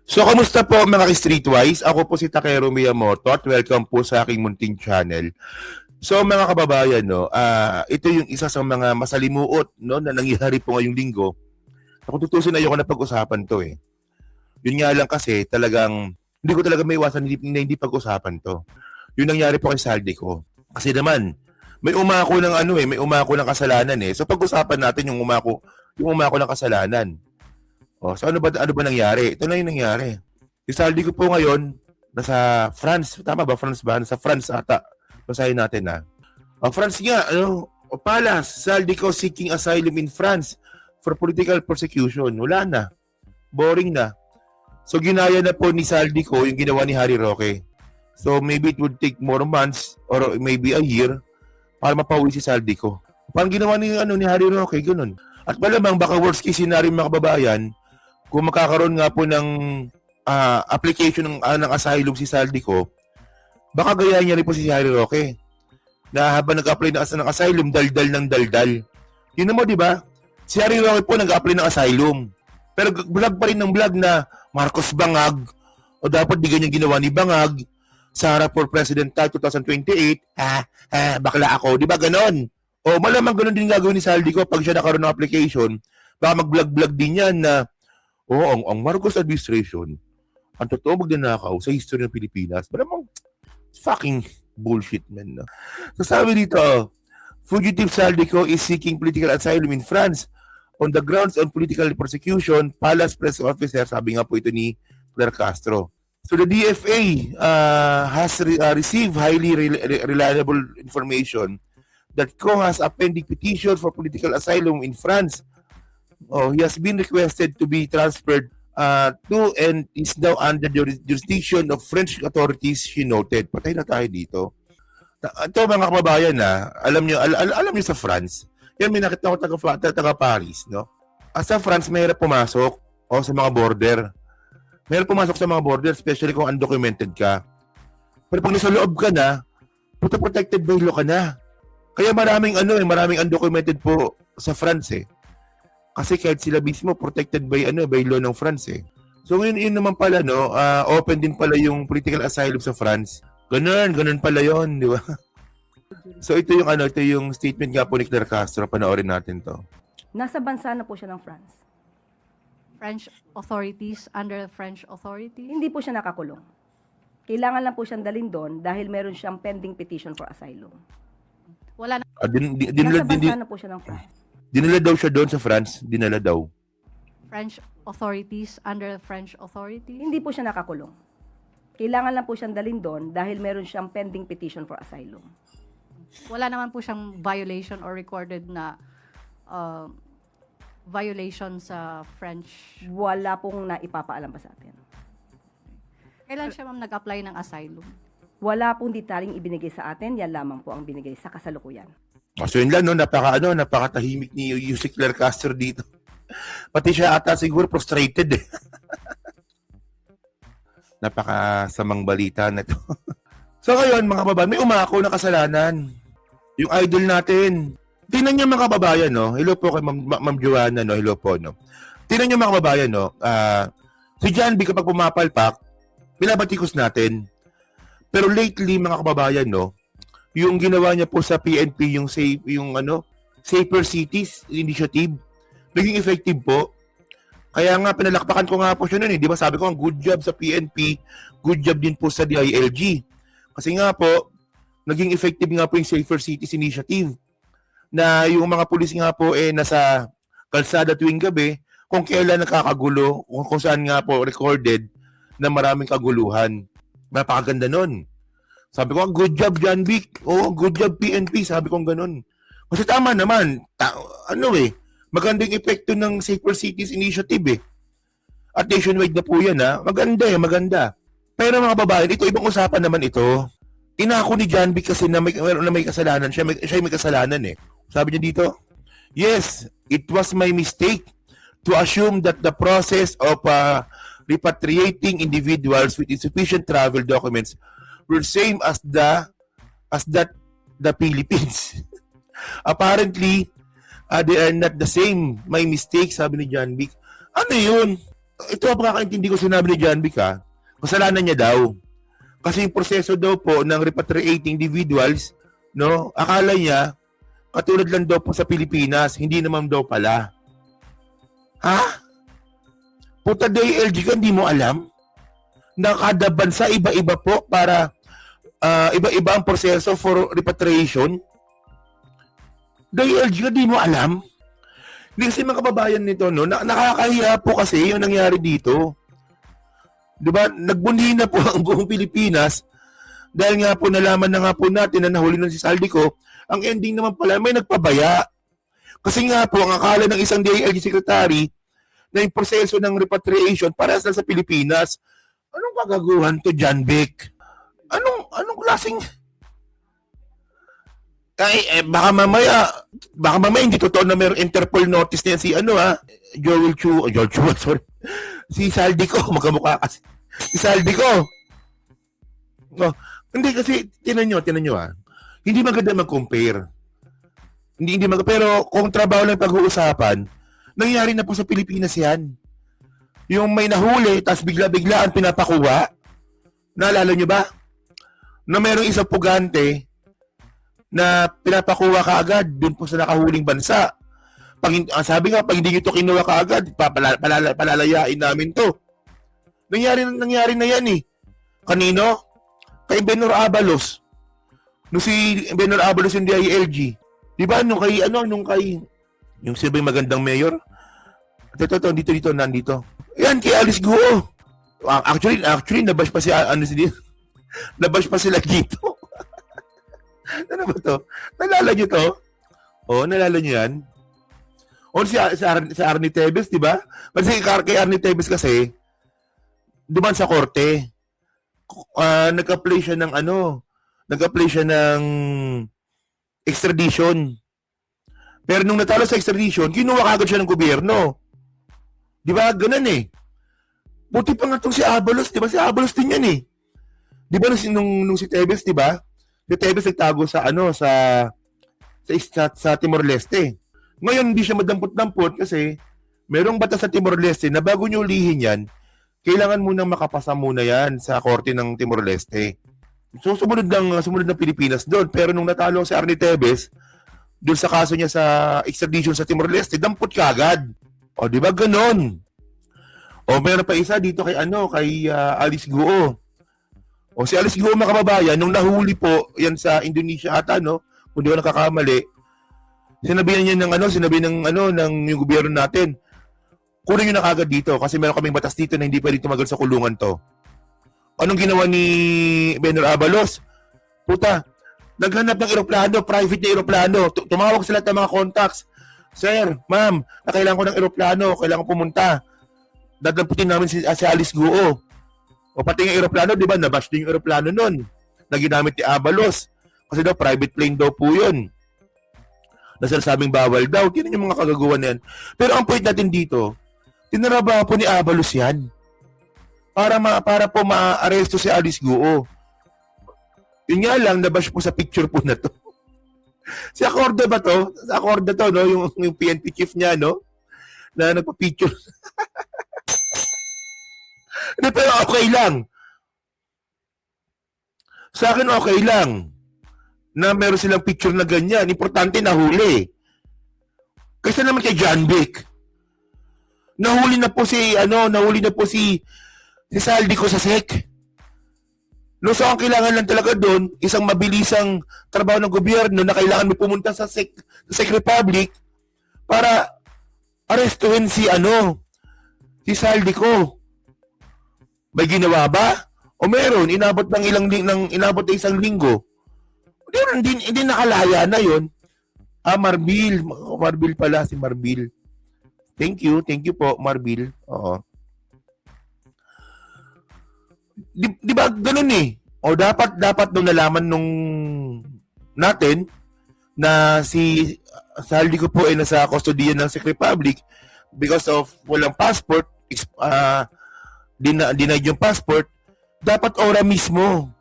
So, kamusta po mga streetwise? Ako po si Takero Miyamoto at welcome po sa aking munting channel. So, mga kababayan, no, ito yung isa sa mga masalimuot no, na nangyari po ngayong linggo. Kung tutusin, ayoko na pag-usapan to eh. Yun nga lang kasi talagang hindi ko talaga may iwasan hindi pag-usapan to. Yung nangyari po kay Saldi ko. Kasi naman, may umako ng may umako ng kasalanan eh. So, pag-usapan natin yung umako ng kasalanan. Oh, so ano ba nangyari? Ito na yung nangyari. Si Saldi ko po ngayon nasa France. Tama ba? France ba? Nasa France ata. Basahin natin na. Ang France nga, Palas, Saldi ko seeking asylum in France for political persecution. Wala na. Boring na. So ginaya na po ni Saldi ko yung ginawa ni Harry Roque. So maybe it would take more months or maybe a year para mapauwi si Saldi ko. Parang ginawa ni Harry Roque, ganun. At malamang baka worst case scenario mga kababayan, kung makakaroon nga po ng application ng asylum si Saldi ko, baka gayahin niya rin po si Harry Roque. Na habang nag-apply ng asylum, daldal ng daldal. Yun mo, di ba? Si Harry Roque po nag-apply ng asylum. Pero vlog pa rin ng vlog na Marcos Bangag, o dapat di ganyan ginawa ni Bangag, Sara for President tayo 2028, bakla ako. Di ba ganon? O malamang ganon din gagawin ni Saldi ko pag siya nakaroon ng application. Baka mag-vlog-vlog din yan na ang Marcos administration, ang totoo magnanakaw sa history ng Pilipinas. Malamang fucking bullshit, man. No? So sabi dito, fugitive Saldi ko is seeking political asylum in France on the grounds of political persecution, Palace Press Officer, sabi nga po ito ni Claire Castro. So the DFA has received highly reliable information that Ko has a pending petition for political asylum in France. He has been requested to be transferred to and is now under the jurisdiction of French authorities, she noted. Patay na tayo dito. Ito mga kababayan alam niyo sa France, yan may nakita ko taga Paris, no? Sa France, mahirap pumasok sa mga border. Mahirap pumasok sa mga border, especially kung undocumented ka. Pero pag nasa loob ka na, protected by law ka na. Kaya maraming undocumented po sa France eh. Kasi kahit sila mismo protected by law ng France eh. So ngayon yun naman pala open din pala yung political asylum sa France. Ganun pala yon, di ba? So ito yung statement nga po ni Claire Castro, panoorin natin to. Nasa bansa na po siya ng France. French authorities, under French authorities? Hindi po siya nakakulong. Kailangan lang po siyang dalhin doon dahil meron siyang pending petition for asylum. Wala na. Nasa bansa na po siya ng France. Dinala daw siya doon sa France. Dinala daw. French authorities, under French authorities? Hindi po siya nakakulong. Kailangan lang po siyang dalhin doon dahil meron siyang pending petition for asylum. Wala naman po siyang violation or recorded na violation sa French. Wala pong naipapaalam pa sa atin. Kailan siya ma'am nag-apply ng asylum? Wala pong detaling ibinigay sa atin, yan lamang po ang binigay sa kasalukuyan. So yun lang, napakatahimik ni Yusik Claire Castro dito. Pati siya ata siguro frustrated eh. Napakasamang balita na to. So ngayon mga kababayan, may umako na kasalanan. Yung idol natin. Tingnan niyo mga kababayan, no? Hello po kay Ma'am Joanna, no? Hello po, no? Tingnan niyo mga kababayan, no? Si John B kapag pumapalpak, binabatikos natin. Pero lately mga kababayan, no? Yung ginawa niya po sa PNP, yung Safer Cities Initiative, naging effective po. Kaya nga, pinalakpakan ko nga po siya nun eh. Di ba sabi ko, ang good job sa PNP, good job din po sa DILG. Kasi nga po, naging effective nga po yung Safer Cities Initiative. Na yung mga pulis nga po nasa kalsada tuwing gabi, kung kailan nakakagulo, kung saan nga po recorded na maraming kaguluhan. Napakaganda nun. Sabi ko, good job John Vic. Good job PNP. Sabi ko ganun. Kasi tama naman. Magandang epekto ng Safer Cities Initiative eh. At nationwide na po yan maganda. Pero mga babae, ito ibang usapan naman ito. Inako ni John Vic kasi na may kasalanan. Siya may kasalanan eh. Sabi niya dito, yes, it was my mistake to assume that the process of repatriating individuals with insufficient travel documents were same as the Philippines. Apparently, they are not the same. My mistake, sabi ni John Vic. Ano yun? ito ang pagkakaintindi ko sinabi ni John Vic, ha? Kasalanan niya daw. Kasi yung proseso daw po ng repatriating individuals, no, akala niya, katulad lang daw po sa Pilipinas, hindi naman daw pala. Ha? Puta DILG ka, hindi mo alam? Na kada bansa, iba-iba po para iba-iba ang proseso for repatriation. DILG ka, hindi mo alam? Hindi kasi mga kababayan nito, no, nakakahiya po kasi yung nangyari dito. Diba? Nagbunhi na po ang buong Pilipinas dahil nga po nalaman na nga po natin na nahuli na si Saldico. Ang ending naman pala, may nagpabaya. Kasi nga po, ang akala ng isang DILG secretary na yung proseso ng repatriation para sa Pilipinas. Anong kagaguhan to, John Vic? Anong klaseng... Ay, baka mamaya hindi totoo na mayroong Interpol notice niya si Joel Chu, sorry. Si Saldico, magkamukha kasi. Si Saldico. Oh, hindi kasi, tinan nyo hindi maganda mag-compare. Hindi maganda, pero kung trabaho lang pag-uusapan, nangyari na po sa Pilipinas yan. Yung may nahuli, tapos bigla-biglaan pinapakuha. Naalala nyo ba? Na mayroong isang pugante na pinapakuha ka agad dun po sa nakahuling bansa. Sabi nga, pag hindi nyo ito kinuha ka agad, palalayain namin to. Nangyari na yan eh. Kanino? Kay Benor Abalos. Nung si Benor Abalos yung DILG. Di ba? Nung kay yung sibay magandang mayor. Ito, nandito. Yan, kay Alice Guo. Actually, nabash pa si, nabash pa sila dito. Ano ba to? Nalala nyo to? Oo, nalala nyo yan? O si Arnie Tevez, di ba? Kasi kay Arnie Tevez kasi, duman sa korte, nag-apply siya ng extradition. Pero nung natalo sa extradition, kinuha kagad siya ng gobyerno. Di ba? Ganun eh. Buti pa nga itong si Abalos, di ba? Si Abalos din yan eh. Di ba nung si Tevez, di ba? Si Tevez nagtago sa Timor-Leste. Ngayon, hindi siya madampot-dampot kasi merong batas sa Timor-Leste na bago nyo ulihin yan, kailangan munang makapasa muna yan sa korte ng Timor-Leste. So, sumunod ng Pilipinas doon. Pero nung natalo si Arnie Tevez, doon sa kaso niya sa extradition sa Timor-Leste, dampot ka agad. O, di ba ganon? O, meron pa isa dito kay Alice Guo. O, si Alice Guo, mga kababayan, nung nahuli po, yan sa Indonesia ata, no? Kung di ko nakakamali, sinabihan niya ng yung gobyerno natin, kunin nyo na kagad dito kasi meron kaming batas dito na hindi pwede tumagal sa kulungan to. Anong ginawa ni Benor Abalos? Puta, naghanap ng eroplano, private na eroplano. Tumawag sila ng mga contacts. Sir, ma'am, kailangan ko ng eroplano, kailangan ko pumunta. Dadamputin namin si Alice Guo. O pati yung eroplano, di ba, nabash din yung eroplano nun na ginamit ni Abalos. Kasi daw, private plane daw po yun. Nasasabing bawal daw. Tinan yung mga kagagawa na yan. Pero ang point natin dito, tinarabaho po ni Abalos yan. Para po ma-aresto si Alice Guo. Yun nga lang, nabash po sa picture po na to. Si Acorda ba to? Sa Acorda to, no? Yung PNP chief niya, no? Na nagpa-picture. Hindi, pero okay lang. Sa akin, okay lang na meron silang picture na ganyan. Importante, nahuli. Kasi naman kay John Vic. Nahuli na po si Saldico sa SEC. No, so ang kailangan lang talaga doon, isang mabilisang trabaho ng gobyerno na kailangan mo pumunta sa SEC Republic para arestuhin si Saldico. May ginawa ba? O meron, inabot ng isang linggo. Hindi nakalaya na yon. Marbil. Marbil pala, si Marbil. Thank you po, Marbil. Oo. Di ba ganun eh? O dapat nung nalaman nung natin na si Saldico po ay nasa kustodiya ng Czech Republic because of walang passport, denied yung passport, dapat ora mismo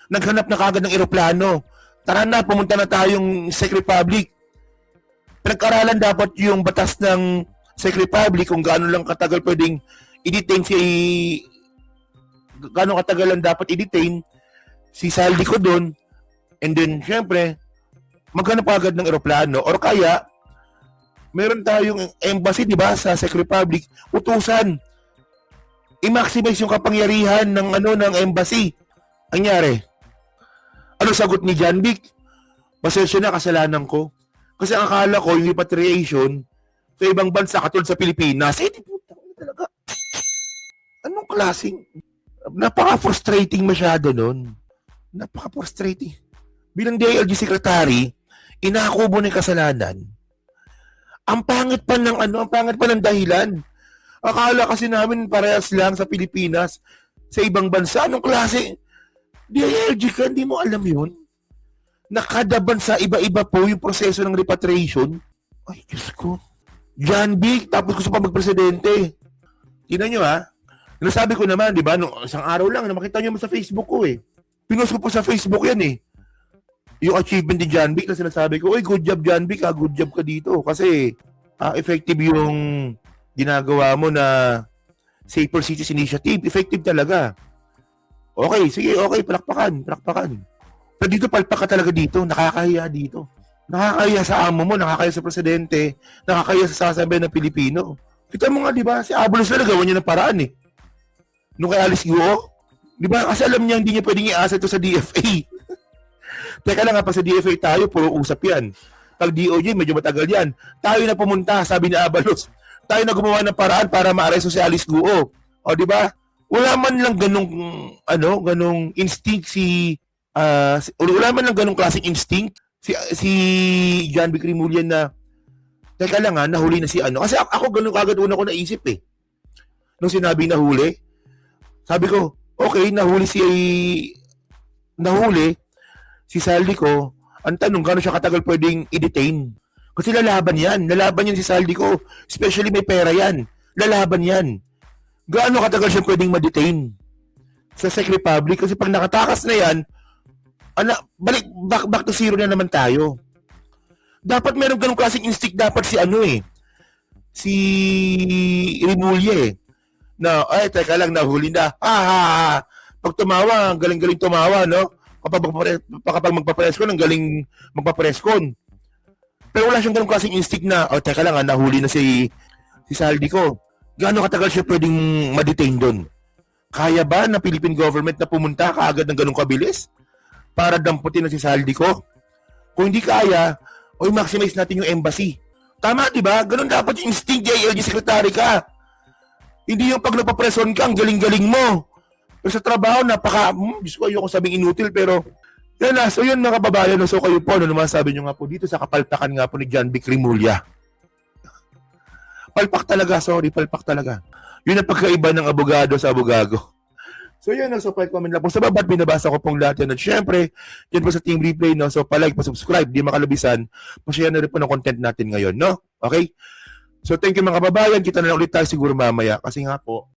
naghanap na kagad ng eroplano. Tara na, pumunta na tayong Czech Republic. Pinag-aralan dapat yung batas ng Czech Republic kung gaano lang katagal pwedeng i-detain gaano katagal lang dapat i-detain si Saldi ko doon. And then, syempre, maghanap agad ng eroplano or kaya meron tayong embassy, di ba, sa Czech Republic, utusan. I-maximize yung kapangyarihan ng embassy. Anyari? Ano sagot ni John Vic? Pasensya na, kasalanan ko. Kasi ang akala ko, yung repatriation sa ibang bansa, katulad sa Pilipinas, di puta, talaga. Anong klaseng? Napaka-frustrating masyado nun. Napaka-frustrating. Bilang DILG secretary, inakubo ng kasalanan. Ang pangit pa ng dahilan. Akala kasi namin parehas lang sa Pilipinas, sa ibang bansa. Anong klase? DILG ka, hindi mo alam yun? Na kada bansa, iba-iba po yung proseso ng repatriation. Ay, Diyos ko. John Vic, tapos gusto pa magpresidente. Tingnan nyo ha. Nasabi ko naman, di ba, nung isang araw lang, makita nyo mo sa Facebook ko eh. Pinost ko po sa Facebook yan eh. Yung achievement ni John Vic na sinasabi ko, oy, good job John Vic ha, good job ka dito. Kasi effective yung ginagawa mo na Safer Cities Initiative. Effective talaga. Okay, sige, okay, palakpakan. Pero dito, palpak ka talaga dito. Nakakahiya dito. Nakakahiya sa amo mo, nakakahiya sa presidente, nakakahiya sa sasabihin ng Pilipino. Kita mo nga, di ba, si Abalos na nagawa niya ng paraan eh. Nung kay Alice Guo, di ba, kasi alam niya hindi niya pwedeng i-asa ito sa DFA. Teka lang nga, pa sa DFA tayo, puro usap yan. Pag DOJ, medyo matagal yan. Tayo na pumunta, sabi ni Abalos. Tayo na gumawa ng paraan para ma-aresto si Alice Guo. O, di ba? Wala man lang ganong instinct wala man lang ganong klaseng instinct si John Vic Rimulyan na teka lang nahuli na si ano. Kasi ako ganun kagad una ko naisip eh. Nung sinabi nahuli, sabi ko, okay, nahuli si Saldi ko. Ang tanong, gano'n siya katagal pwedeng i-detain? Kasi lalaban yan si Saldi ko. Especially may pera yan. Lalaban yan. Gaano katagal siya pwedeng ma-detain sa Czech Republic? Kasi pag nakatakas na yan, back to zero na naman tayo. Dapat meron ganung klaseng instinct dapat si Rimulya na, ay, teka lang, nahuli na. Pag tumawa, galing-galing tumawa, no? Kapag magpapresko, ang galing magpapreskon. Pero wala siyang ganung klaseng instinct na, teka lang, nahuli na si Saldi ko. Gaano katagal siya pwedeng ma-detain doon? Kaya ba ng Philippine government na pumunta kaagad ng ganung kabilis para damputin na si Saldi ko? Kung hindi kaya, maximize natin yung embassy. Tama, di ba? Ganun dapat yung instinct, DILG secretary ka. Hindi yung pag napapreson ka, ang galing-galing mo. Pero sa trabaho, Diyos ko, ayoko sabing inutil, pero yan na. So yun mga kababayan, so kayo po, ano naman sabi nyo nga po dito sa kapalpakan nga po ni John Vic Rimulya. Palpak talaga, palpak talaga. Yun ang pagkaiba ng abogado sa abogago. So yun, so comment lang po sa baba at binabasa ko pong lahat yan. At syempre, yan po sa Team Replay, no? So palike, pa-subscribe, di makalabisan. Pa-share na rin po ng content natin ngayon, no? Okay? So thank you mga kababayan. Kita na lang ulit tayo siguro mamaya. Kasi nga po,